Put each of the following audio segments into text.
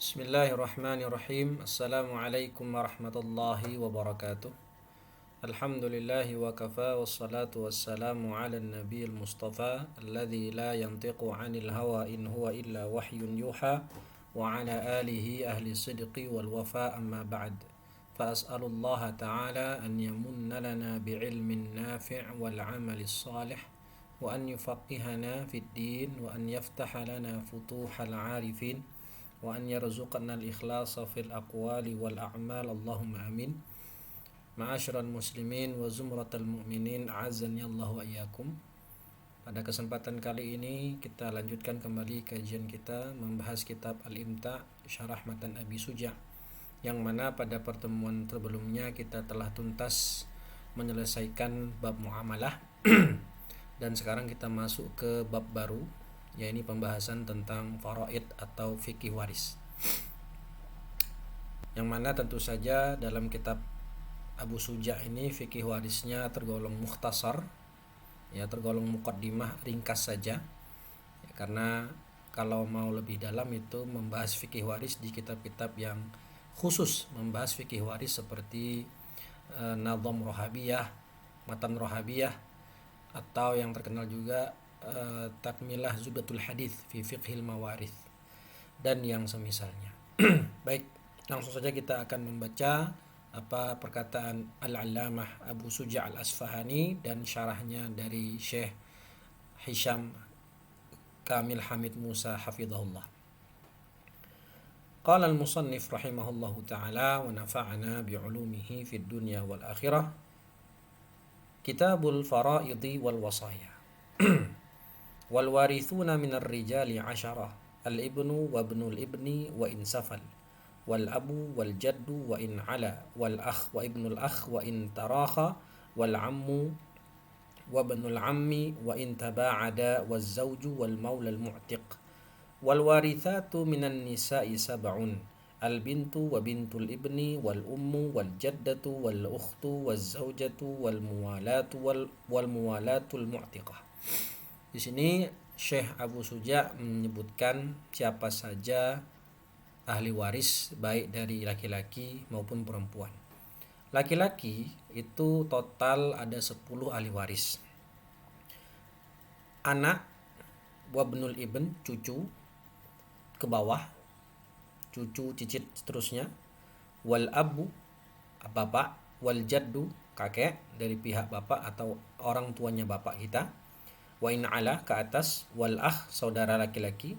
Bismillahirrahmanirrahim. Assalamualaikum warahmatullahi wabarakatuh. Alhamdulillahi wa kafa wassalatu wassalamu ala nabiyil mustafa alladhi la yantiqu anil hawa in huwa illa wahyun yuha wa ala alihi ahli sidqi wal wafa amma ba'd. Fa as'alullaha ta'ala an yamunna lana bi'ilmin nafi' wal 'amalis salih wa an yufaqihana fid din wa an yaftaha lana futuhal 'arifin wa an yarzuqna al-ikhlasa fil aqwali wal a'mal Allahumma amin. Ma'asyiral muslimin wa zumratal mu'minin, a'azzani Allah wa iyyakum. Pada kesempatan kali ini kita lanjutkan kembali kajian kita membahas kitab Al-Imta' Syarah Matan Abi Suja', yang mana pada pertemuan sebelumnya kita telah tuntas menyelesaikan bab muamalah dan sekarang kita masuk ke bab baru, yaitu pembahasan tentang faraid atau fikih waris, yang mana tentu saja dalam kitab Abu Suja' ini fikih warisnya tergolong mukhtasar, ya, tergolong muqaddimah, ringkas saja, ya, karena kalau mau lebih dalam itu membahas fikih waris di kitab-kitab yang khusus membahas fikih waris seperti Nadham Rohabiyah, Matan Rohabiyah, atau yang terkenal juga Takmilah Zubdatul Hadits fi Fiqhil Mawarith dan yang semisalnya. Baik, langsung saja kita akan membaca apa perkataan Al-Allamah Abu Suja' Al-Asfahani dan syarahnya dari Syekh Hisham Kamil Hamid Musa hafizahullah. Qala al-musannif rahimahullahu ta'ala wa nafa'ana bi'ulumihi fid dunya wal akhirah. Kitabul Faraidi wal Wasaya. Wal warithuna minar rijali 'asharah, al-ibnu wa ibnul ibni wa in safal, wal abu wal jaddu wa in ala, wal akh wa ibnul akh wa in tarakha, wal ammu wa ibnul ammi wa in taba'ada, wal zawju wal maula al mu'tiq. Wal warithatu minan nisa'i sab'un, al bintu wa bintul ibni wal ummu wal jaddatu wal ukhtu wal zawjatu wal muwalatul mu'tiqah. Di sini Syekh Abu Suja' menyebutkan siapa saja ahli waris baik dari laki-laki maupun perempuan. Laki-laki itu total ada 10 ahli waris. Anak, wabnul ibn, cucu ke bawah, cucu, cicit seterusnya, wal abu, bapak, wal jaddu, kakek dari pihak bapak atau orang tuanya bapak kita, wa in ala, ke atas, wal akh, saudara laki-laki,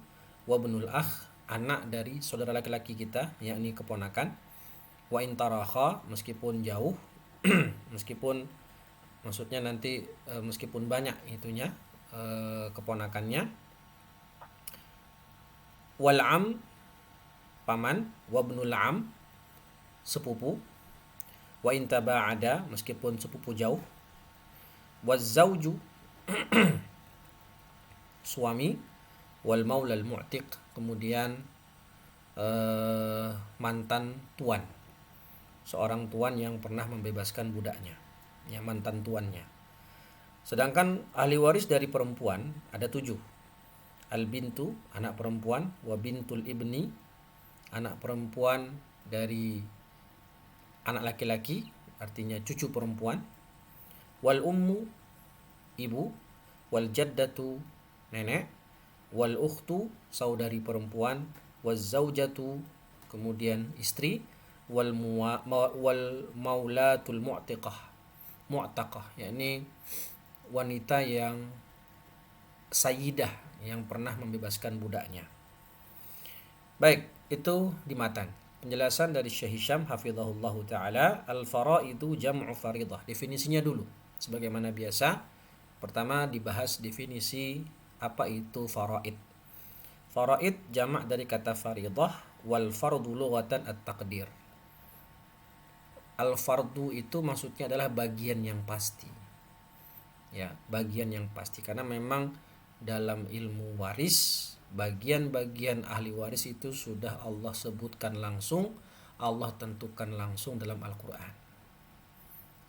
wa ibnul akh, anak dari saudara laki-laki kita, yakni keponakan, wa in tarakha, meskipun jauh meskipun maksudnya nanti meskipun banyak itunya keponakannya, wal am, paman, wa ibnul am, sepupu, wa in taba'ada, meskipun sepupu jauh, waz zawju, suami, wal maula al mu'tiq, kemudian mantan tuan, seorang tuan yang pernah membebaskan budaknya, ya, mantan tuannya. Sedangkan ahli waris dari perempuan ada 7. Al bintu, anak perempuan, wa bintul ibni, anak perempuan dari anak laki-laki, artinya cucu perempuan, wal ummu, ibu, wal jaddatu, nenek, wal ukhtu, saudari perempuan, waz zaujatu, kemudian istri, wal maulatul mu'taqah, yakni wanita yang sayyidah, yang pernah membebaskan budaknya. Baik, itu di matan. Penjelasan dari Syekh Hisham hafizahullahu ta'ala. Al-faraidu jam'u faridah. Definisinya dulu sebagaimana biasa. Pertama dibahas definisi apa itu faraid. Faraid jamak dari kata faridah, wal fardu lughatan at-taqdir. Al-fardu itu maksudnya adalah bagian yang pasti. Ya, bagian yang pasti, karena memang dalam ilmu waris bagian-bagian ahli waris itu sudah Allah sebutkan langsung, Allah tentukan langsung dalam Al-Qur'an.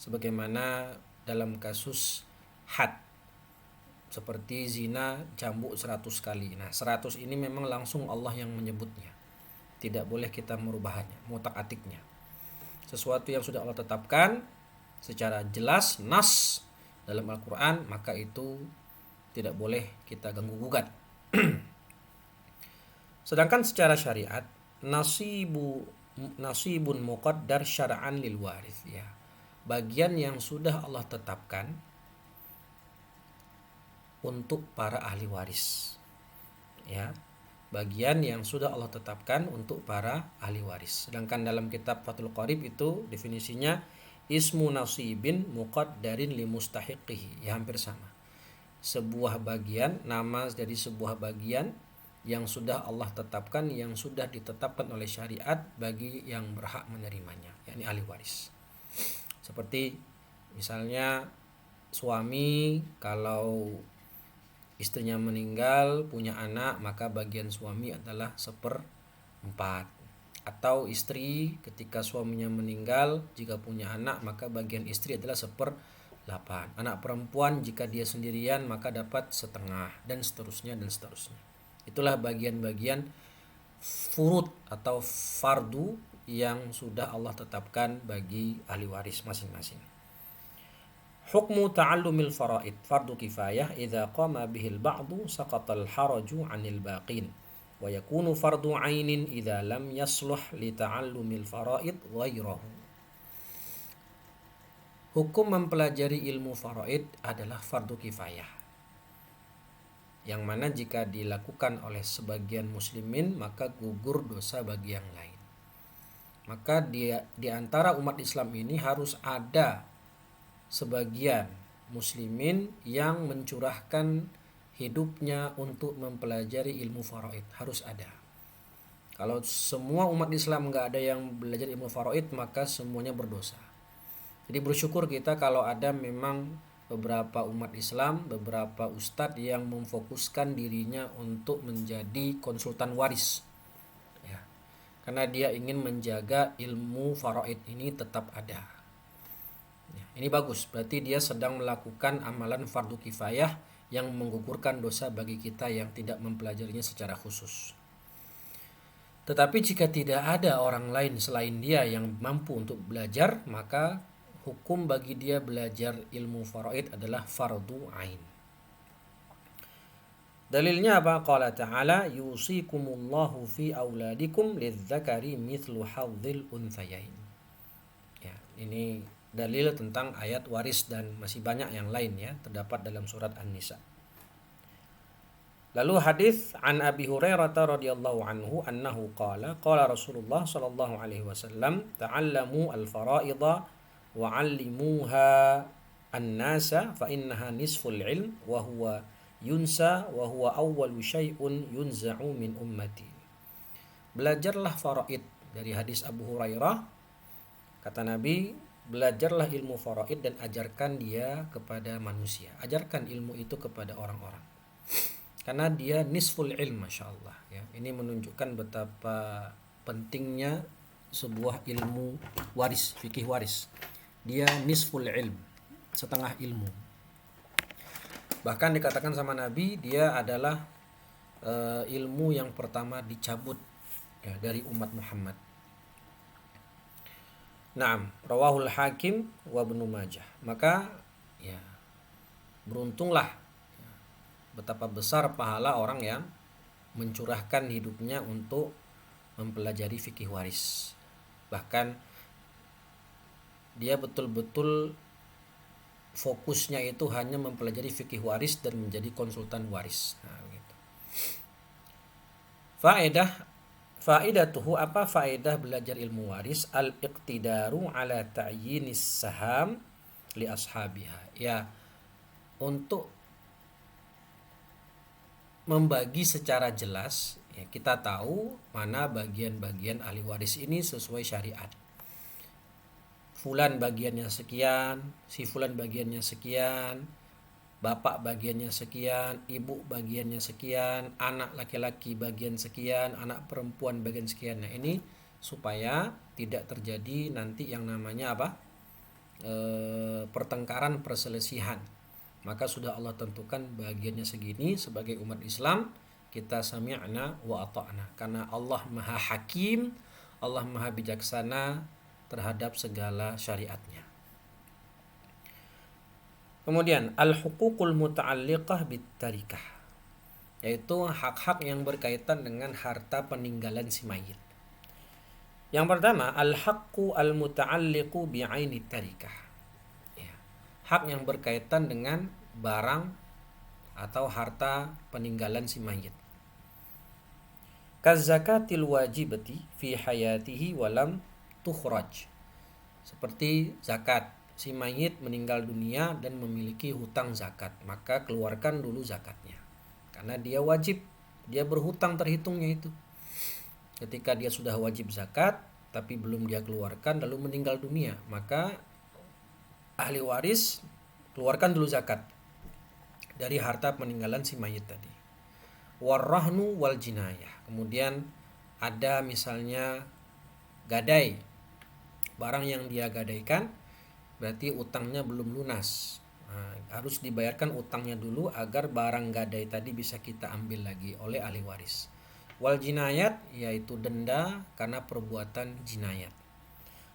Sebagaimana dalam kasus had, seperti zina cambuk 100 kali. Nah, 100 ini memang langsung Allah yang menyebutnya. tidak boleh kita merubahannya, mengutak-atiknya. Sesuatu yang sudah Allah tetapkan secara jelas, nas dalam Al-Quran, maka itu tidak boleh kita ganggu-gugat. Sedangkan secara syariat, nasibun muqaddar syara'an lil warith, ya. Bagian yang sudah Allah tetapkan untuk para ahli waris. Ya. Bagian yang sudah Allah tetapkan untuk para ahli waris. Sedangkan dalam kitab Fathul Qarib itu definisinya ismu nasibin muqaddarin li mustahiqihi, ya hampir sama. Sebuah bagian, nama dari sebuah bagian yang sudah Allah tetapkan, yang sudah ditetapkan oleh syariat bagi yang berhak menerimanya, yakni ahli waris. Seperti misalnya suami kalau istrinya meninggal punya anak, maka bagian suami adalah 1/4. Atau istri ketika suaminya meninggal jika punya anak, maka bagian istri adalah 1/8. Anak perempuan jika dia sendirian maka dapat 1/2, dan seterusnya dan seterusnya. Itulah bagian-bagian furud atau fardu yang sudah Allah tetapkan bagi ahli waris masing-masing. Hukmu ta'allumil faraid fardu kifayah idza qama bihil ba'du saqatal haraju 'anil baqin wa yakunu fardu 'ainin idza lam yasluh li ta'allumil faraid ghairahu. Hukum mempelajari ilmu faraid adalah fardu kifayah, yang mana jika dilakukan oleh sebagian muslimin maka gugur dosa bagi yang lain. Maka di antara umat Islam ini harus ada sebagian muslimin yang mencurahkan hidupnya untuk mempelajari ilmu faraid, harus ada. Kalau semua umat Islam nggak ada yang belajar ilmu faraid, maka semuanya berdosa. Jadi bersyukur kita kalau ada memang beberapa umat Islam, beberapa ustadz yang memfokuskan dirinya untuk menjadi konsultan waris, ya. Karena dia ingin menjaga ilmu faraid ini tetap ada. Ya, ini bagus, berarti dia sedang melakukan amalan fardu kifayah yang menggugurkan dosa bagi kita yang tidak mempelajarinya secara khusus. Tetapi jika tidak ada orang lain selain dia yang mampu untuk belajar, maka hukum bagi dia belajar ilmu faraid adalah fardu ain. Dalilnya apa? Qala ta'ala yusikumullahu fi auladikum lidzakari mithlu hadzil unthayain. Ya, ini dalil tentang ayat waris dan masih banyak yang lain ya, terdapat dalam surat An-Nisa. Lalu hadis an Abi Hurairah radhiyallahu anhu annahu qala Rasulullah sallallahu alaihi wasallam ta'allamu al-fara'idha wa'allimuha an-nasa fa innaha nisful ilm wa huwa yunsa wa huwa awwalu syai'un yunza'u min ummati. Belajarlah faraid, dari hadis Abu Hurairah kata Nabi, belajarlah ilmu faraid dan ajarkan dia kepada manusia, ajarkan ilmu itu kepada orang-orang, karena dia nisful ilm, masyaallah ya. Ini menunjukkan betapa pentingnya sebuah ilmu waris, fikih waris. Dia nisful ilm, setengah ilmu. Bahkan dikatakan sama Nabi, dia adalah ilmu yang pertama dicabut ya, dari umat Muhammad. Naam, rawahul Hakim wa Ibnu Majah. Maka ya, beruntunglah ya, betapa besar pahala orang yang mencurahkan hidupnya untuk mempelajari fikih waris. Bahkan dia betul-betul fokusnya itu hanya mempelajari fikih waris dan menjadi konsultan waris. Nah, gitu. Faedatuhu, apa faedah belajar ilmu waris? Al-iqtidaru ala ta'yinis saham li ashabiha. Ya, untuk membagi secara jelas, ya, kita tahu mana bagian-bagian ahli waris ini sesuai syariat. Fulan bagiannya sekian, si fulan bagiannya sekian, bapak bagiannya sekian, ibu bagiannya sekian, anak laki-laki bagian sekian, anak perempuan bagian sekian. Nah, ini supaya tidak terjadi nanti yang namanya apa? Pertengkaran, perselisihan. Maka sudah Allah tentukan bagiannya segini sebagai umat Islam, kita sami'na wa ata'na, karena Allah Maha Hakim, Allah Maha Bijaksana terhadap segala syariatnya. Kemudian al-huququl muta'alliqah bit-tarikah, yaitu hak-hak yang berkaitan dengan harta peninggalan si mayit. Yang pertama, al-haqqu al-muta'alliqu bi'aini tarikah. Ya, hak yang berkaitan dengan barang atau harta peninggalan si mayit. Kazakatil wajibati fi hayatihi walam tukhraj. Seperti zakat, si mayit meninggal dunia dan memiliki hutang zakat, maka keluarkan dulu zakatnya. Karena dia wajib, dia berhutang terhitungnya itu. Ketika dia sudah wajib zakat tapi belum dia keluarkan lalu meninggal dunia, maka ahli waris keluarkan dulu zakat dari harta peninggalan si mayit tadi. Warrahnu wal jinayah. Kemudian ada misalnya gadai, barang yang dia gadaikan berarti utangnya belum lunas. Harus dibayarkan utangnya dulu agar barang gadai tadi bisa kita ambil lagi oleh ahli waris. Wal jinayat, yaitu denda karena perbuatan jinayat.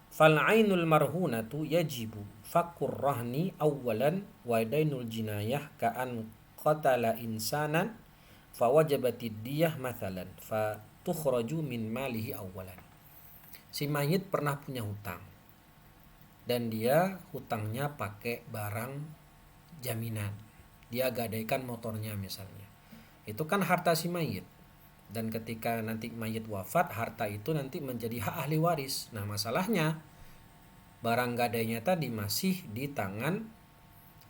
Fal ainul marhunatu yajibu fakur rahni awalan wa dainul jinayah ka'an qatala insanan fawajabatid diyah mathalan fa tukhraju min malihi awalan. Si mayit pernah punya hutang dan dia hutangnya pakai barang jaminan, dia gadaikan motornya misalnya, itu kan harta si mayit, dan ketika nanti mayit wafat harta itu nanti menjadi hak ahli waris. Nah masalahnya barang gadainya tadi masih di tangan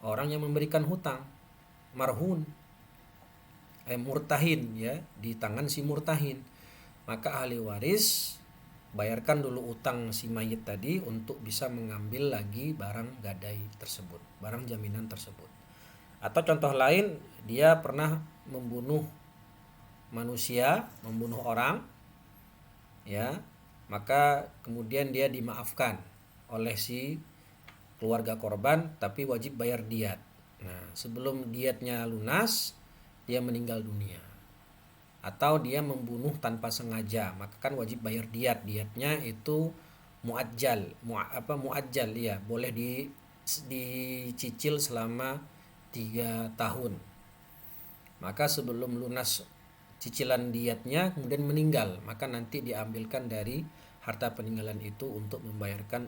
orang yang memberikan hutang, marhun, murtahin, ya, di tangan si murtahin. Maka ahli waris bayarkan dulu utang si mayit tadi untuk bisa mengambil lagi barang gadai tersebut, barang jaminan tersebut. Atau contoh lain, dia pernah membunuh manusia, membunuh orang, ya, maka kemudian dia dimaafkan oleh si keluarga korban tapi wajib bayar diat. Nah, sebelum diatnya lunas dia meninggal dunia, atau dia membunuh tanpa sengaja, maka kan wajib bayar diat. Diatnya itu muajjal, muajjal ya, boleh dicicil selama 3 tahun. Maka sebelum lunas cicilan diatnya kemudian meninggal, maka nanti diambilkan dari harta peninggalan itu untuk membayarkan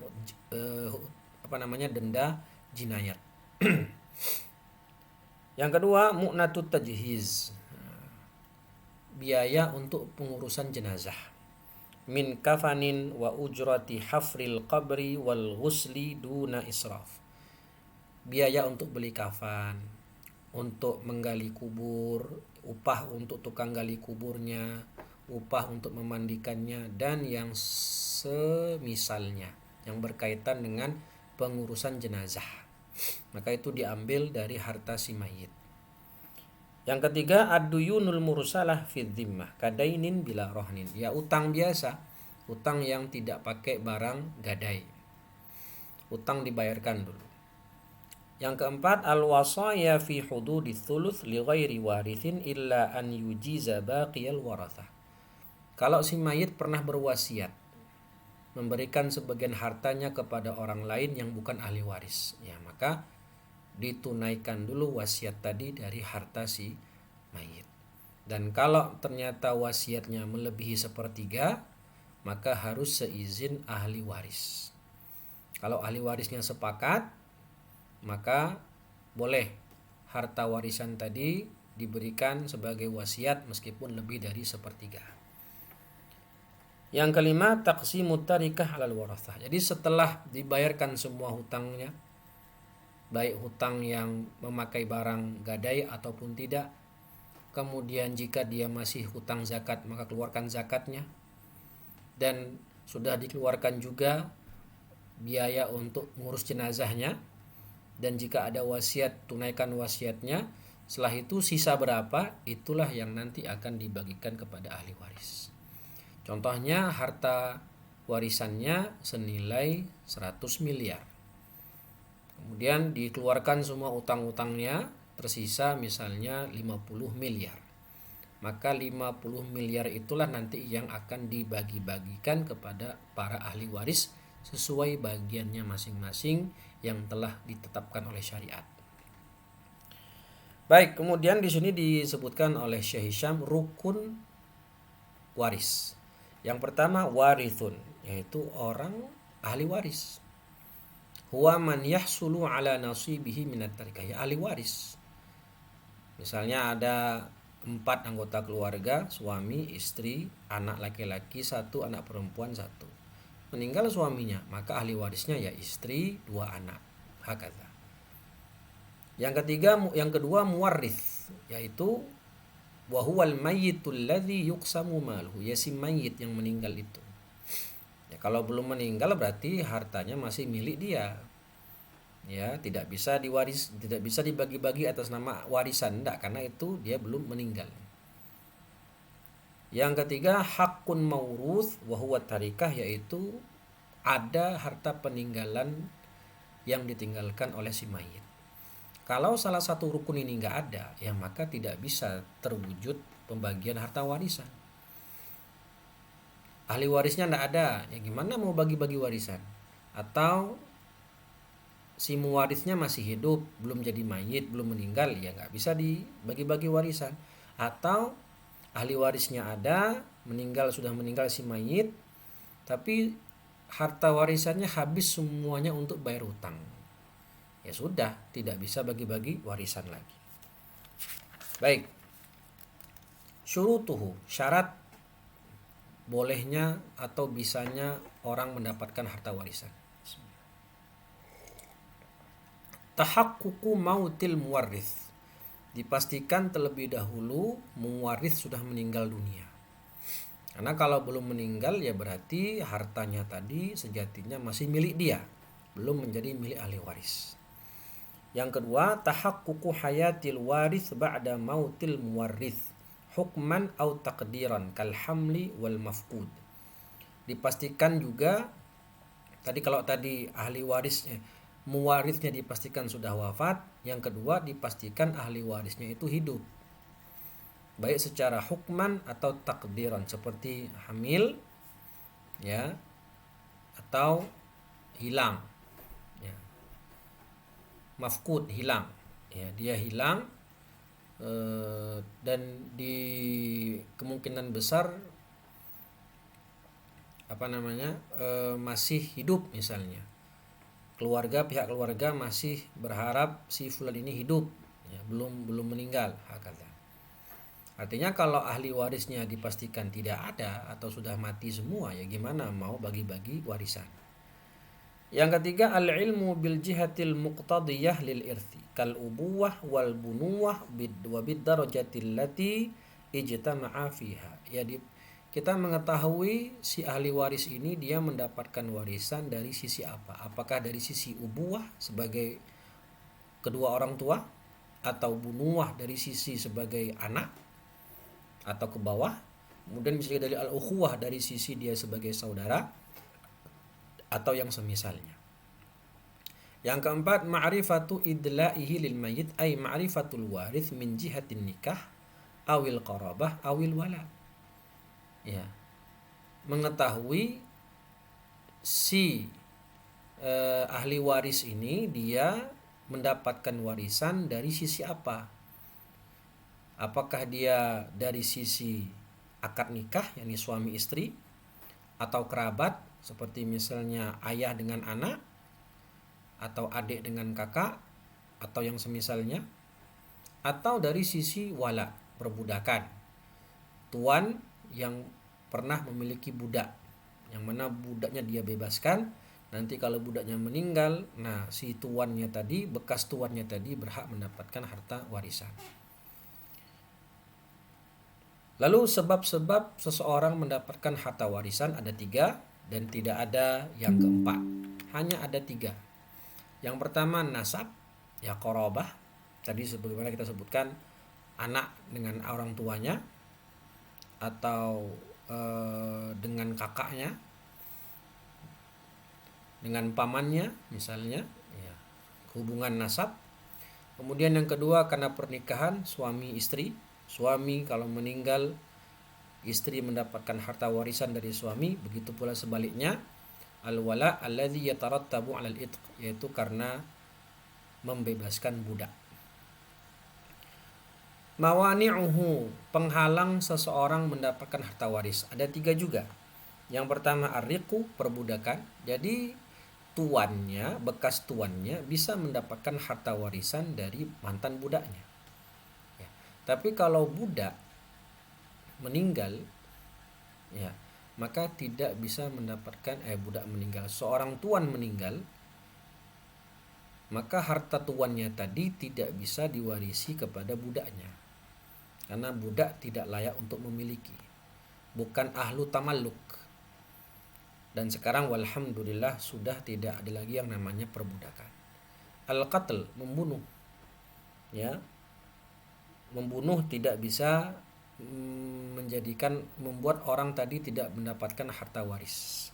denda jinayat. Yang kedua, mu'natut tajhiz, biaya untuk pengurusan jenazah. Min kafanin wa ujrati hafril qabri wal ghusli duna israf. Biaya untuk beli kafan, untuk menggali kubur, upah untuk tukang gali kuburnya, upah untuk memandikannya, dan yang semisalnya yang berkaitan dengan pengurusan jenazah. Maka itu diambil dari harta si mayit. Yang ketiga, ad-duyunul mursalah fi dhimmah kadainin bila rohnin, ya utang biasa, utang yang tidak pakai barang gadai, utang dibayarkan dulu. Yang keempat, al-wasaya fi hududits thuluth li ghairi warithin illa an yujiza baqiyal warathah. Kalau si mayit pernah berwasiat memberikan sebagian hartanya kepada orang lain yang bukan ahli waris, ya maka ditunaikan dulu wasiat tadi dari harta si mayit. Dan kalau ternyata wasiatnya melebihi sepertiga, maka harus seizin ahli waris. Kalau ahli warisnya sepakat, maka boleh harta warisan tadi diberikan sebagai wasiat meskipun lebih dari sepertiga. Yang kelima, taqsimut tarikah 'alal warathah. Jadi setelah dibayarkan semua hutangnya, baik hutang yang memakai barang gadai ataupun tidak, kemudian jika dia masih hutang zakat maka keluarkan zakatnya, dan sudah dikeluarkan juga biaya untuk ngurus jenazahnya, dan jika ada wasiat tunaikan wasiatnya. Setelah itu sisa berapa, itulah yang nanti akan dibagikan kepada ahli waris. Contohnya harta warisannya senilai 100 miliar. Kemudian dikeluarkan semua utang-utangnya, tersisa misalnya 50 miliar. maka 50 miliar itulah nanti yang akan dibagi-bagikan kepada para ahli waris sesuai bagiannya masing-masing yang telah ditetapkan oleh syariat. Baik, kemudian di sini disebutkan oleh Syekh Hisham rukun waris. Yang pertama warithun, yaitu orang ahli waris. Huwa man yahsulu ala nasibihi minat tarikah, ya ahli waris. Misalnya ada 4 anggota keluarga, suami, istri, anak laki-laki 1, anak perempuan 1. Meninggal suaminya, maka ahli warisnya ya istri, 2 anak. Hakata. Yang kedua muwarrith, yaitu wa huwal mayyitul ladzi yuqsamu maluhu, ya si mayit yang meninggal itu. Ya, kalau belum meninggal berarti hartanya masih milik dia. Ya, tidak bisa dibagi-bagi atas nama warisan, enggak, karena itu dia belum meninggal. Yang ketiga hakun mauruth wa huwa tarikah, yaitu ada harta peninggalan yang ditinggalkan oleh si mayit. Kalau salah satu rukun ini enggak ada, ya maka tidak bisa terwujud pembagian harta warisan. Ahli warisnya enggak ada, ya gimana mau bagi-bagi warisan? Atau si muwarisnya masih hidup, belum jadi mayit, belum meninggal, ya nggak bisa dibagi-bagi warisan. Atau ahli warisnya ada, sudah meninggal si mayit, tapi harta warisannya habis semuanya untuk bayar hutang. Ya sudah, tidak bisa bagi-bagi warisan lagi. Baik. Syurutuhu, syarat bolehnya atau bisanya orang mendapatkan harta warisan. Tahaqququ mautil muwarrith, dipastikan terlebih dahulu muwarrith sudah meninggal dunia. Karena kalau belum meninggal ya berarti hartanya tadi sejatinya masih milik dia, belum menjadi milik ahli waris. Yang kedua, tahaqququ hayatil waris ba'da mautil muwarrith hukman au taqdiran kal hamli wal mafqud. Dipastikan juga kalau tadi ahli warisnya muwarisnya dipastikan sudah wafat, yang kedua dipastikan ahli warisnya itu hidup, baik secara hukman atau takdiran, seperti hamil, ya, atau hilang, ya, mafkud, hilang, ya, dia hilang, dan di kemungkinan besar masih hidup misalnya. Pihak keluarga masih berharap si fulan ini hidup, ya, belum meninggal, hakata. Artinya kalau ahli warisnya dipastikan tidak ada atau sudah mati semua, ya gimana mau bagi-bagi warisan. Yang ketiga, al-ilmu bil jihatil muqtadiyah lil irthi kal ubuwah wal bunuwah wa bid darajatil lati ijtama'a fiha. Ya, kita mengetahui si ahli waris ini dia mendapatkan warisan dari sisi apa? Apakah dari sisi ubuwah sebagai kedua orang tua, atau bunuwah dari sisi sebagai anak atau ke bawah, kemudian bisa dari al-ukhuwah dari sisi dia sebagai saudara, atau yang semisalnya. Yang keempat, ma'rifatu idla'ihi lil mayyit ay ma'rifatul warith min jihatin nikah awil qarabah awil wala. Ya, mengetahui si ahli waris ini dia mendapatkan warisan dari sisi apa? Apakah dia dari sisi akad nikah, yakni suami istri, atau kerabat seperti misalnya ayah dengan anak, atau adik dengan kakak, atau yang semisalnya, atau dari sisi wala, perbudakan, tuan yang pernah memiliki budak, yang mana budaknya dia bebaskan, nanti kalau budaknya meninggal, nah si tuannya tadi, bekas tuannya tadi berhak mendapatkan harta warisan. Lalu sebab-sebab seseorang mendapatkan harta warisan ada 3 dan tidak ada yang keempat, hanya ada 3. Yang pertama nasab, ya qarabah, tadi sebagaimana kita sebutkan, anak dengan orang tuanya atau dengan kakaknya, dengan pamannya misalnya, ya, hubungan nasab. Kemudian yang kedua karena pernikahan suami istri, Suami kalau meninggal, istri mendapatkan harta warisan dari suami. Begitu pula sebaliknya, al-wala alladzi yatarattabu 'alal itq, yaitu karena membebaskan budak. Mawani'uhu, penghalang seseorang mendapatkan harta waris. Ada 3 juga. Yang pertama ar-riqu, perbudakan. Jadi tuannya, bekas tuannya bisa mendapatkan harta warisan dari mantan budaknya. Ya. Tapi kalau budak meninggal, ya, maka tidak bisa mendapatkan budak meninggal. Seorang tuan meninggal, maka harta tuannya tadi tidak bisa diwarisi kepada budaknya. Karena budak tidak layak untuk memiliki. Bukan ahlu tamalluk. Dan sekarang walhamdulillah sudah tidak ada lagi yang namanya perbudakan. Al-qatl, membunuh. Ya. Membunuh tidak bisa membuat orang tadi tidak mendapatkan harta waris.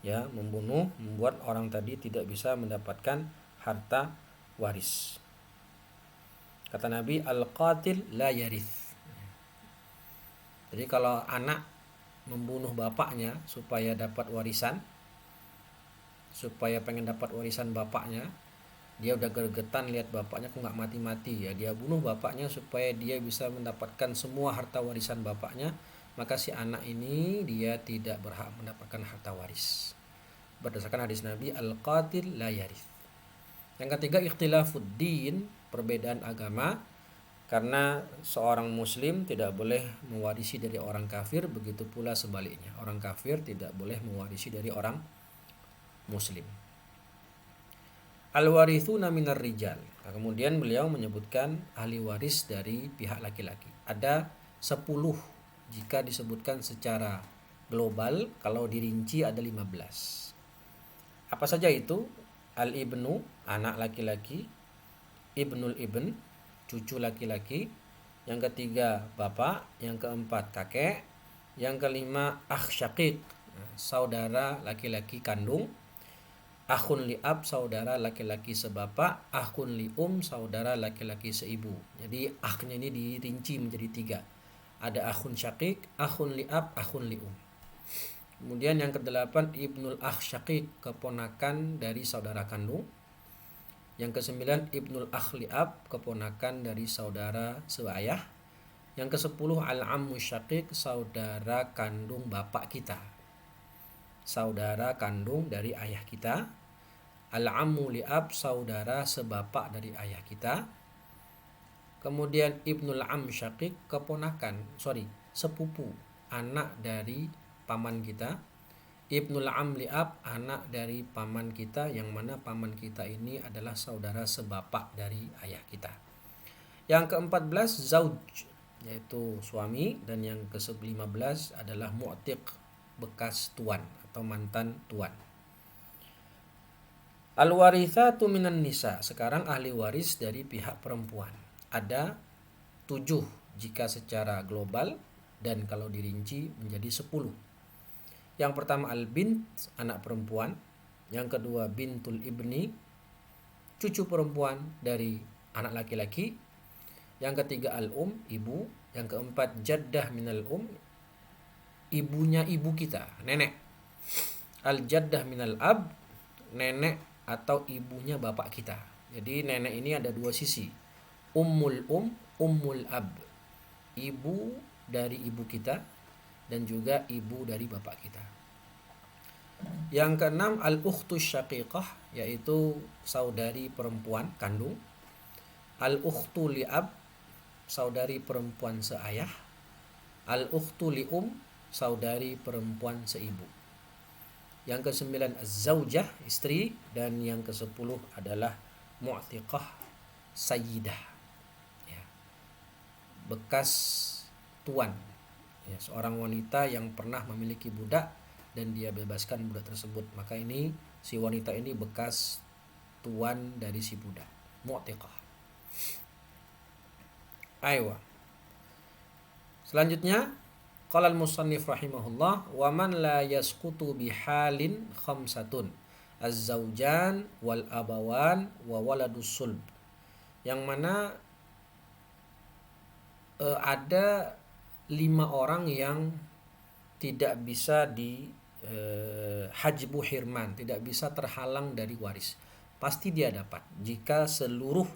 Ya, membunuh membuat orang tadi tidak bisa mendapatkan harta waris. Kata Nabi, al-qatil la yarith. Jadi kalau anak membunuh bapaknya supaya dapat warisan, supaya pengen dapat warisan bapaknya, dia udah gregetan lihat bapaknya kok nggak mati-mati, ya dia bunuh bapaknya supaya dia bisa mendapatkan semua harta warisan bapaknya, maka si anak ini dia tidak berhak mendapatkan harta waris. Berdasarkan hadis Nabi, al-qatil la yarith. Yang ketiga, ikhtilafuddin, perbedaan agama. Karena seorang muslim tidak boleh mewarisi dari orang kafir, begitu pula sebaliknya. Orang kafir tidak boleh mewarisi dari orang muslim. Al-warithuna minar rijal. Nah, kemudian beliau menyebutkan ahli waris dari pihak laki-laki. Ada 10 jika disebutkan secara global, kalau dirinci ada 15. Apa saja itu? Al-ibnu, anak laki-laki. Ibnul ibn, cucu laki-laki. Yang ketiga bapak. Yang keempat kakek. Yang kelima akh syaqiq, saudara laki-laki kandung. Akhun li'ab, saudara laki-laki sebapak. Akhun li'um, saudara laki-laki seibu. Jadi akhnya ini dirinci menjadi 3. Ada akhun syaqiq, akhun li'ab, akhun li'um. Kemudian yang ke-8 ibnul akh syaqiq, keponakan dari saudara kandung. Yang ke-9 ibnul akh li'ab, keponakan dari saudara seayah. Yang ke-10 al-ammu syaqiq, saudara kandung bapak kita, saudara kandung dari ayah kita. Al-ammu li'ab, saudara sebapak dari ayah kita. Kemudian ibnul am syaqiq, sepupu, anak dari paman kita. Ibnul am li'ab, anak dari paman kita, yang mana paman kita ini adalah saudara sebapak dari ayah kita. Yang ke-14 zauj, yaitu suami. Dan yang ke-15 adalah mu'tiq, bekas tuan atau mantan tuan. Al-warithatu minan nisa. Sekarang ahli waris dari pihak perempuan. Ada 7 jika secara global, dan kalau dirinci menjadi 10. Yang pertama al-bint, anak perempuan. Yang kedua bintul ibni, cucu perempuan dari anak laki-laki. Yang ketiga al-um, ibu. Yang keempat jaddah minal ibunya ibu kita, nenek. Al-jaddah minal ab, nenek atau ibunya bapak kita. Jadi nenek ini ada 2 sisi. Ummul ummul ab, ibu dari ibu kita, dan juga ibu dari bapak kita. Yang keenam al-ukhtus syaqiqah, yaitu saudari perempuan kandung. Al-ukhtu li'ab, saudari perempuan seayah. Al-ukhtu li'um, saudari perempuan seibu. Yang ke-9 az-zaujah, istri. Dan yang ke-10 adalah mu'tiqah sayyidah, ya, bekas tuan, ya, seorang wanita yang pernah memiliki budak dan dia bebaskan budak tersebut, maka ini si wanita ini bekas tuan dari si budak, mu'tiqah. Aywa. Selanjutnya qala al-musannif rahimahullah, wa man la yasqutu bihalin khamsatun az-zawjan wal abawan wa waladus sulb. Yang mana ada 5 orang yang tidak bisa hajbu hirman, tidak bisa terhalang dari waris. Pasti dia dapat. Jika seluruh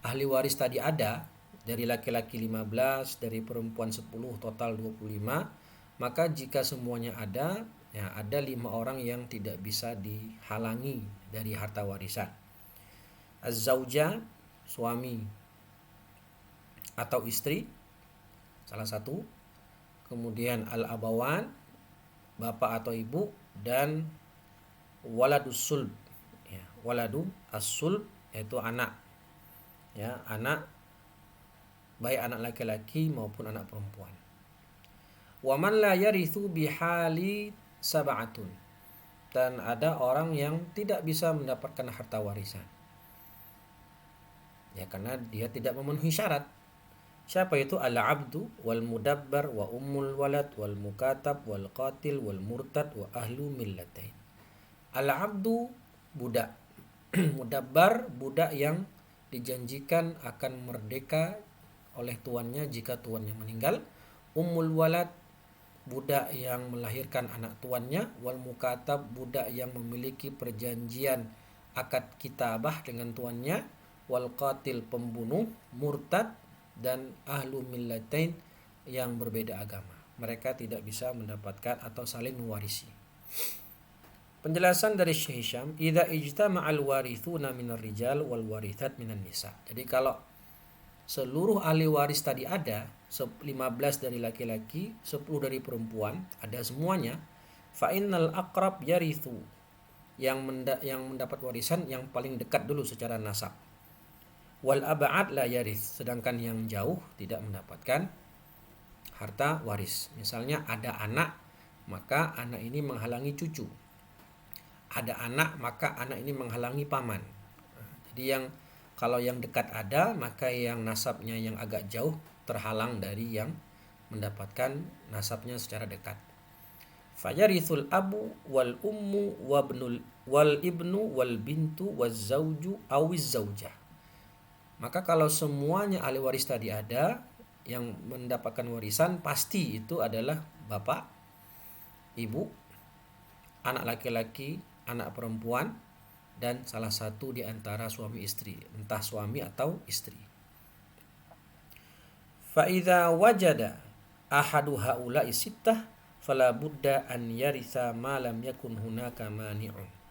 ahli waris tadi ada, dari laki-laki 15, dari perempuan 10, total 25, maka jika semuanya ada, ya ada 5 orang yang tidak bisa dihalangi dari harta warisan. Az-zauja, suami atau istri, salah satu. Kemudian al-abawan, bapak atau ibu, dan waladus sulb, ya, waladu as-sulb yaitu anak, ya, anak, baik anak laki-laki maupun anak perempuan. Wa man la yarithu bihali sab'atun, dan ada orang yang tidak bisa mendapatkan harta warisan, ya karena dia tidak memenuhi syarat. Siapa itu? Al-abdu wal mudabbar wa ummul walad wal mukatab wal qatil wal murtad wa ahlu millatain. Al-abdu, budak. Mudabbar, budak yang dijanjikan akan merdeka oleh tuannya jika tuannya meninggal. Ummul walad, budak yang melahirkan anak tuannya. Wal mukatab, budak yang memiliki perjanjian akad kitabah dengan tuannya. Wal qatil, pembunuh. Murtad dan ahlu millatain, yang berbeda agama. Mereka tidak bisa mendapatkan atau saling mewarisi. Penjelasan dari Syekh Hisham, idza ijtama'al warithuna minar rijal wal warithat minan nisa. Jadi kalau seluruh ahli waris tadi ada, 15 dari laki-laki, 10 dari perempuan, ada semuanya, fa innal aqrab yarithu, yang mendapat warisan yang paling dekat dulu secara nasab. Wal ab'ad la yarith, sedangkan yang jauh tidak mendapatkan harta waris. Misalnya ada anak, maka anak ini menghalangi cucu. Ada anak, maka anak ini menghalangi paman. Jadi kalau yang dekat ada, maka yang nasabnya yang agak jauh terhalang dari yang mendapatkan nasabnya secara dekat. Fayarithul abu wal ummu wal ibnu wal bintu waz zauju awiz zaujah. Maka kalau semuanya ahli waris tadi ada, yang mendapatkan warisan pasti itu adalah bapak, ibu, anak laki-laki, anak perempuan, dan salah satu di antara suami istri, entah suami atau istri. Fa idza wajada ahadu haula'i sittah fala budda an yaritha ma lam yakun hunaka mani'un.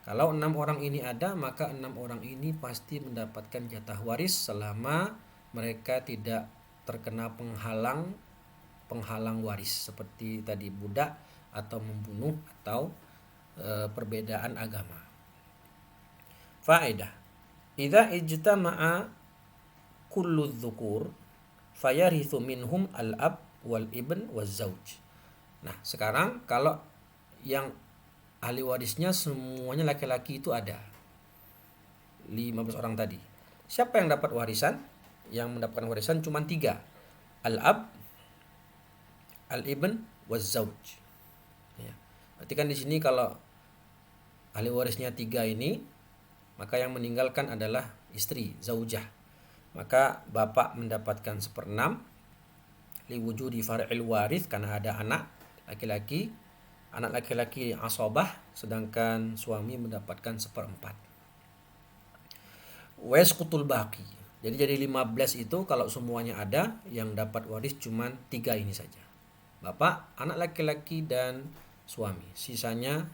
Kalau 6 orang ini ada, maka 6 orang ini pasti mendapatkan jatah waris selama mereka tidak terkena penghalang waris seperti tadi budak atau membunuh atau perbedaan agama. Faedah, idza ijtama'a kullu dzukur fayarithu minhum al-ab wal ibn waz zauj. Nah, sekarang kalau yang ahli warisnya semuanya laki-laki itu ada 15 orang tadi. Siapa yang dapat warisan? Yang mendapatkan warisan cuma 3. Al-ab, al-ibn, waz-zauj. Ya. Berarti kan di sini kalau ahli warisnya 3 ini, maka yang meninggalkan adalah istri, zaujah. Maka bapak mendapatkan 1/6 liwujudi far'il waris, karena ada anak laki-laki. Anak laki-laki asobah, sedangkan suami mendapatkan 1/4. Weskutul baki. Jadi 15 itu kalau semuanya ada, yang dapat waris cuma 3 ini saja. Bapak, anak laki-laki, dan suami. Sisanya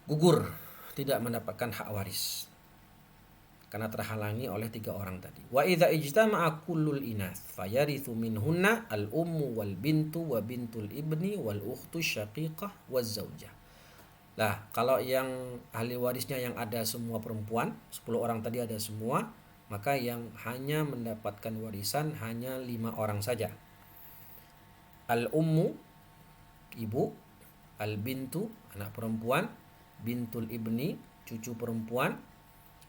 gugur, tidak mendapatkan hak waris karena terhalangi oleh 3 orang tadi. Wa idza ijtama'a kullul inath fayarithu minhunna al-ummu wal bintu wa bintul ibni wal ukhtu syaqiqah waz zaujah. Lah, kalau yang ahli warisnya yang ada semua perempuan, 10 orang tadi ada semua, maka yang hanya mendapatkan warisan hanya 5 orang saja. Al-ummu, ibu, al-bintu, anak perempuan, bintul ibni, cucu perempuan,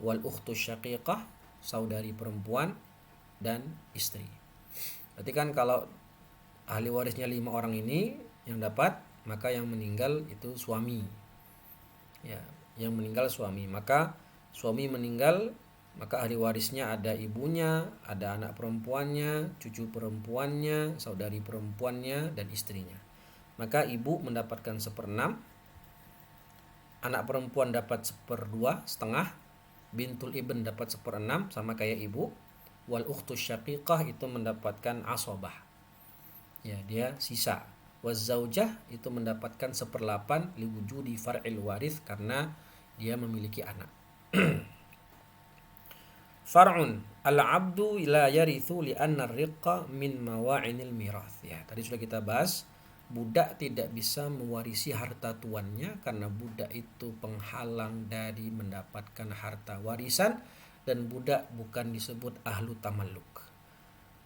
wal ukhtu syaqiqah, saudari perempuan, dan istri. Berarti kan kalau ahli warisnya 5 orang ini yang dapat, maka yang meninggal itu suami. Ya, yang meninggal suami. Maka suami meninggal, Maka ahli warisnya ada ibunya, ada anak perempuannya, cucu perempuannya, saudari perempuannya, dan istrinya. Maka ibu mendapatkan 1/6, anak perempuan dapat 1/2 setengah, bintul ibn dapat 1/6 sama kayak ibu, wal ukhtus syaqiqah itu mendapatkan asobah, ya dia sisa. Wazzaujah itu mendapatkan 1/8 liwujudi far'il waris karena dia memiliki anak. Far'un al-'abdu la yarithu li'anna ar-riqqa min mawa'inil mirath. Ya, tadi sudah kita bahas, budak tidak bisa mewarisi harta tuannya karena budak itu penghalang dari mendapatkan harta warisan, dan budak bukan disebut ahlu tamalluk.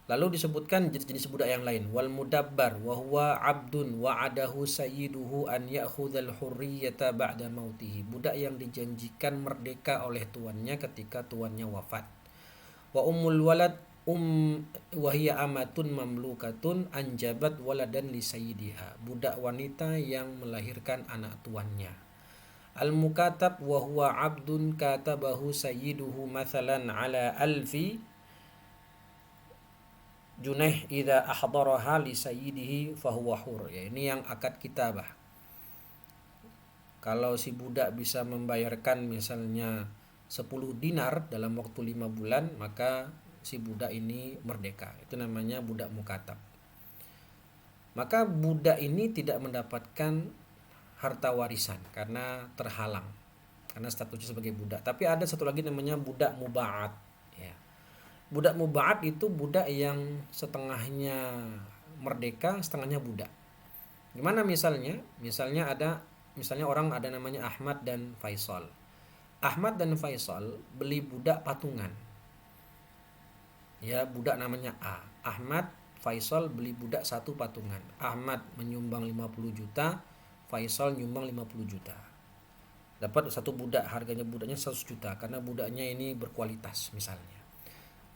Lalu disebutkan jenis-jenis budak yang lain. Wal mudabbar wa huwa 'abdun wa'adahu sayyiduhu an ya'khudhal hurriyata ba'da mautihi. Budak yang dijanjikan merdeka oleh tuannya ketika tuannya wafat. Wa ummul walad wa hiya amatun mamlukatun anjabat waladan li sayyidiha. Budak wanita yang melahirkan anak tuannya. Al mukatab wa huwa 'abdun katabahu sayyiduhu mathalan ala alfi junaih idza ahdaraha li sayyidihi fahuwa hur. Ya, ini yang akad kitabah. Kalau si budak bisa membayarkan misalnya 10 dinar dalam waktu 5 bulan, maka si budak ini merdeka. Itu namanya budak mukatab. Maka budak ini tidak mendapatkan harta warisan karena terhalang, karena statusnya sebagai budak. Tapi ada satu lagi namanya budak muba'at. Ya. Budak muba'at itu budak yang setengahnya merdeka, setengahnya budak. Gimana misalnya? Misalnya orang ada namanya Ahmad dan Faisal. Ahmad dan Faisal beli budak patungan. Ya, budak namanya A. Ahmad, Faisal beli budak satu patungan. Ahmad menyumbang 50 juta, Faisal nyumbang 50 juta. Dapat satu budak, harganya budaknya 100 juta karena budaknya ini berkualitas misalnya.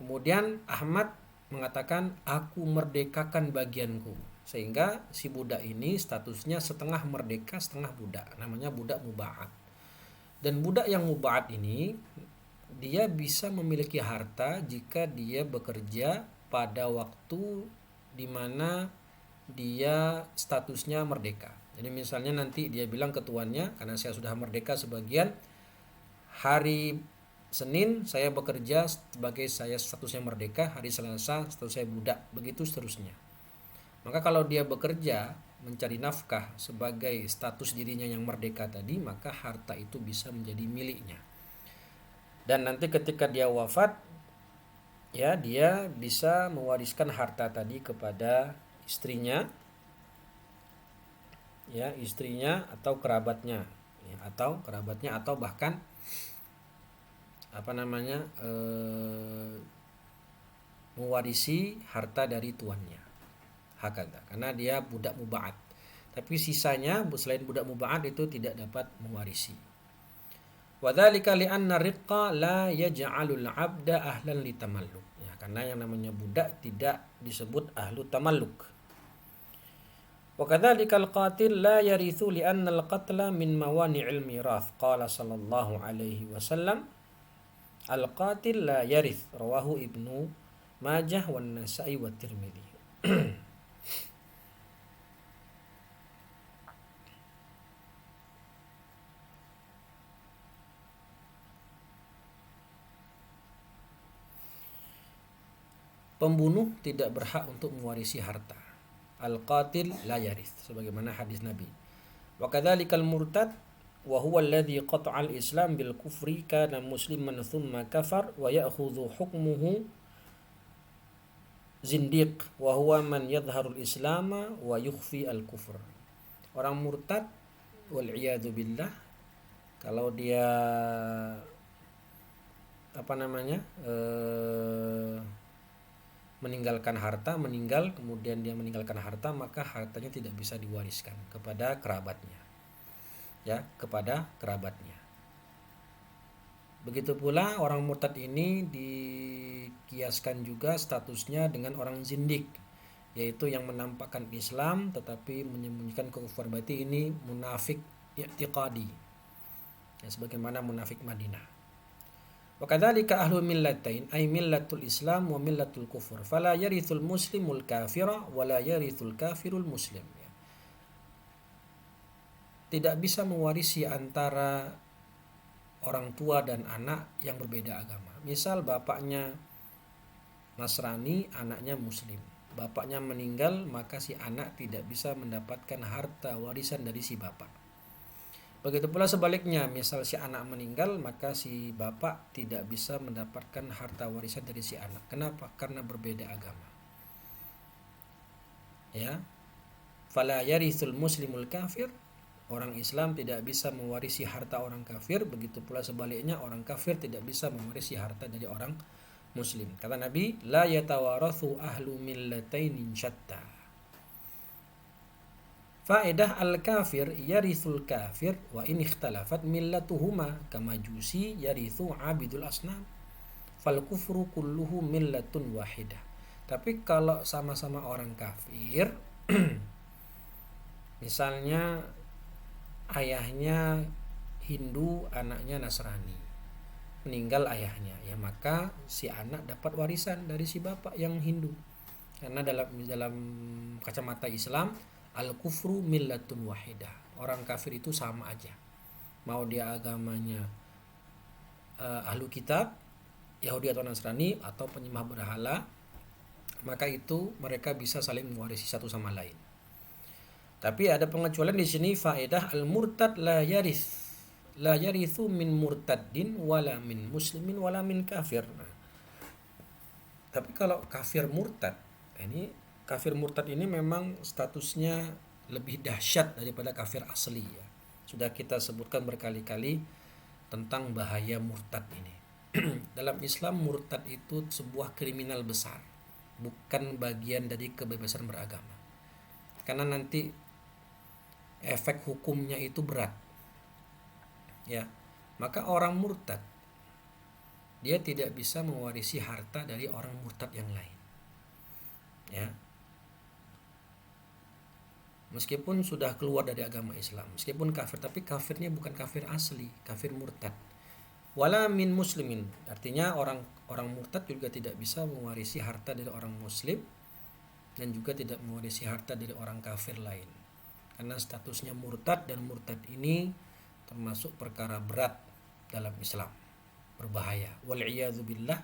Kemudian Ahmad mengatakan, aku merdekakan bagianku. Sehingga si budak ini statusnya setengah merdeka, setengah budak. Namanya budak muba'at. Dan budak yang muba'at ini, dia bisa memiliki harta jika dia bekerja pada waktu di mana dia statusnya merdeka. Jadi misalnya nanti dia bilang ke tuannya, karena saya sudah merdeka sebagian, hari Senin saya bekerja sebagai saya statusnya merdeka, hari Selasa status saya budak, begitu seterusnya. Maka kalau dia bekerja mencari nafkah sebagai status dirinya yang merdeka tadi, maka harta itu bisa menjadi miliknya. Dan nanti ketika dia wafat, ya dia bisa mewariskan harta tadi kepada istrinya, ya istrinya atau kerabatnya, ya, atau bahkan mewarisi harta dari tuannya, hakada, karena dia budak muba'at. Tapi sisanya selain budak muba'at itu tidak dapat mewarisi. Wadzalika li'anna riqqa la yaj'alul 'abda ahlan litamalluk. Ya, karena yang namanya budak tidak disebut ahlu tamalluk. Wa kadzalika al-qatil la yarithu li'anna al-qatla min mawani'il mirath. Qala sallallahu alaihi wasallam, al-qatil la yarith, rawahu Ibnu Majah wan Nasa'i wa Tirmidzi. Pembunuh tidak berhak untuk mewarisi harta. Al-qatil la yarith, sebagaimana hadis Nabi. Wa kadzalikal murtad wa huwa alladhi qata'a al-islam bil kufri kana musliman thumma kafar wa ya'khudhu hukmuhu zindiq wa huwa man yadhharu al-islama wa yukhfi al-kufr. Orang murtad wal iyadu billah, kalau dia meninggalkan harta, kemudian dia meninggalkan harta, maka hartanya tidak bisa diwariskan kepada kerabatnya. Ya, kepada kerabatnya. Begitu pula orang murtad ini dikiaskan juga statusnya dengan orang zindik, yaitu yang menampakkan Islam tetapi menyembunyikan kekufuran. Berarti ini munafik i'tiqadi, ya, sebagaimana munafik Madinah. Wa kadzalika ahlul millatain ay millatul Islam wa millatul kufur. Fala yarithul muslimul kafira wa la yarithul kafirul muslim. Tidak bisa mewarisi antara orang tua dan anak yang berbeda agama. Misal bapaknya Nasrani, anaknya Muslim. Bapaknya meninggal, maka si anak tidak bisa mendapatkan harta warisan dari si bapak. Begitu pula sebaliknya, misal si anak meninggal, maka si bapak tidak bisa mendapatkan harta warisan dari si anak. Kenapa? Karena berbeda agama. Ya. Fala yarithul muslimul kafir. Orang Islam tidak bisa mewarisi harta orang kafir, begitu pula sebaliknya orang kafir tidak bisa mewarisi harta dari orang Muslim. Kata Nabi, la yatawarathu ahlu millatainin syatta. Faedah al-kafir yarithul kafir wa in ikhtalafat millatuhuma kama jusi yarithu abidul asnam. Fal kufru kulluhu millatun wahidah. Tapi kalau sama-sama orang kafir, misalnya ayahnya Hindu, anaknya Nasrani, meninggal ayahnya, ya maka si anak dapat warisan dari si bapak yang Hindu. Karena dalam kacamata Islam, al-kufru millatun wahidah. Orang kafir itu sama aja. Mau dia agamanya ahlu kitab, Yahudi atau Nasrani atau penyembah berhala, maka itu mereka bisa saling mewarisi satu sama lain. Tapi ada pengecualian di sini, faedah al-murtad la yarithu min murtaddin wala min muslimin wala min kafir. Tapi kalau kafir murtad, kafir murtad ini memang statusnya lebih dahsyat daripada kafir asli ya. Sudah kita sebutkan berkali-kali tentang bahaya murtad ini. Dalam Islam murtad itu sebuah kriminal besar, bukan bagian dari kebebasan beragama. Karena nanti efek hukumnya itu berat. Ya. Maka orang murtad dia tidak bisa mewarisi harta dari orang murtad yang lain. Ya. Meskipun sudah keluar dari agama Islam, meskipun kafir, tapi kafirnya bukan kafir asli, kafir murtad. Wala min muslimin, artinya orang murtad juga tidak bisa mewarisi harta dari orang muslim dan juga tidak mewarisi harta dari orang kafir lain. Karena statusnya murtad, dan murtad ini termasuk perkara berat dalam Islam, berbahaya. Wal'iyadzubillah,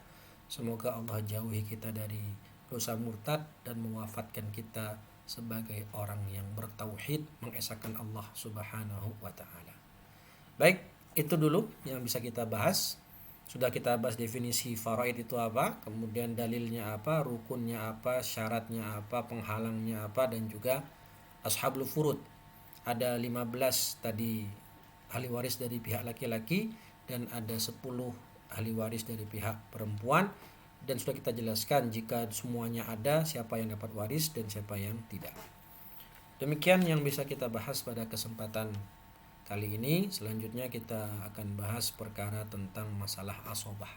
semoga Allah jauhi kita dari dosa murtad dan mewafatkan kita sebagai orang yang bertauhid, mengesahkan Allah Subhanahu wa taala. Baik, itu dulu yang bisa kita bahas. Sudah kita bahas definisi faraid itu apa, kemudian dalilnya apa, rukunnya apa, syaratnya apa, penghalangnya apa, dan juga ashabul furud. Ada 15 tadi ahli waris dari pihak laki-laki dan ada 10 ahli waris dari pihak perempuan, dan sudah kita jelaskan jika semuanya ada siapa yang dapat waris dan siapa yang tidak. Demikian yang bisa kita bahas pada kesempatan kali ini. Selanjutnya kita akan bahas perkara tentang masalah asobah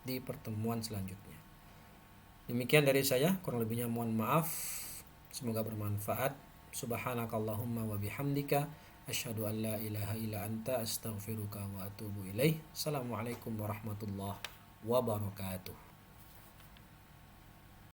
di pertemuan selanjutnya. Demikian dari saya, kurang lebihnya mohon maaf. Semoga bermanfaat. Subhanakallahumma wa bihamdika asyhadu an la ilaha illa anta astaghfiruka wa atubu ilaih. Assalamualaikum warahmatullahi wabarakatuh.